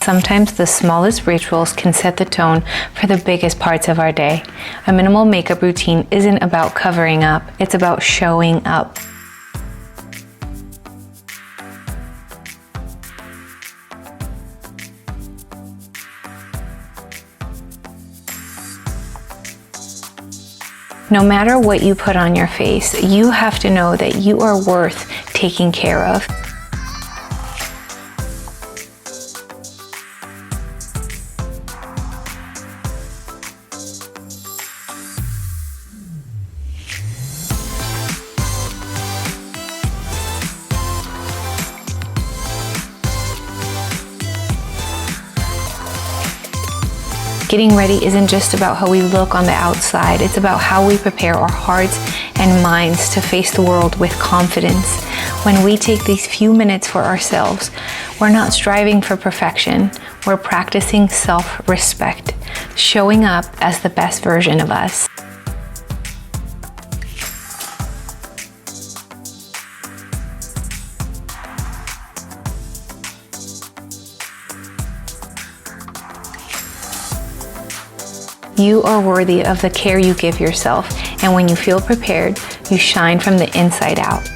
Sometimes the smallest rituals can set the tone for the biggest parts of our day. A minimal makeup routine isn't about covering up, it's about showing up. No matter what you put on your face, you have to know that you are worth taking care of. Getting ready isn't just about how we look on the outside, it's about how we prepare our hearts and minds to face the world with confidence. When we take these few minutes for ourselves, we're not striving for perfection, we're practicing self-respect, showing up as the best version of us. You are worthy of the care you give yourself, and when you feel prepared, you shine from the inside out.